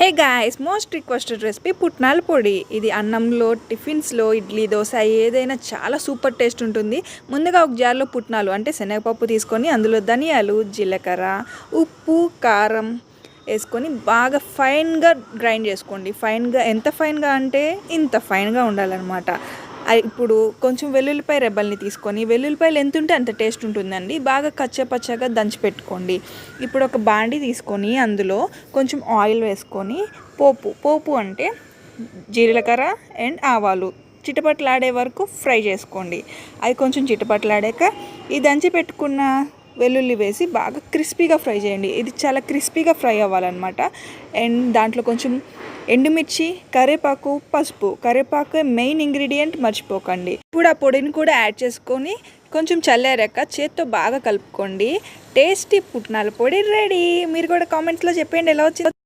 Hey guys, most requested recipe పుట్నాల పొడి. ఇది అన్నంలో, టిఫిన్స్లో, ఇడ్లీ, దోశ ఏదైనా చాలా సూపర్ టేస్ట్ ఉంటుంది. ముందుగా ఒక జార్లో పుట్నాలు అంటే శనగపప్పు తీసుకొని అందులో ధనియాలు, జీలకర్ర, ఉప్పు, కారం వేసుకొని బాగా ఫైన్గా గ్రైండ్ చేసుకోండి. ఫైన్గా ఎంత ఫైన్గా అంటే ఇంత ఫైన్గా ఉండాలన్నమాట. ఇప్పుడు కొంచెం వెల్లుల్లిపాయ రెబ్బల్ని తీసుకొని, వెల్లుల్లిపాయలు ఎంత ఉంటే అంత టేస్ట్ ఉంటుందండి. బాగా కచ్చపచ్చగా దంచి పెట్టుకోండి. ఇప్పుడు ఒక బాండి తీసుకొని అందులో కొంచెం ఆయిల్ వేసుకొని పోపు అంటే జీలకర్ర అండ్ ఆవాలు చిటపట్లాడే వరకు ఫ్రై చేసుకోండి. అది కొంచెం చిటపట్లాడాక ఈ దంచి పెట్టుకున్న వెల్లుల్లి వేసి బాగా క్రిస్పీగా ఫ్రై చేయండి. ఇది చాలా క్రిస్పీగా ఫ్రై అవ్వాలన్నమాట. అండ్ దాంట్లో కొంచెం ఎండుమిర్చి, కరివేపాకు, పసుపు. కరివేపాకు మెయిన్ ఇంగ్రీడియంట్, మర్చిపోకండి. ఇప్పుడు ఆ పొడిని కూడా యాడ్ చేసుకొని కొంచెం చల్లారాక చేత్తో బాగా కలుపుకోండి. టేస్టీ పుట్నాల పొడి రెడీ. మీరు కూడా కామెంట్స్లో చెప్పండి ఎలా వచ్చింది.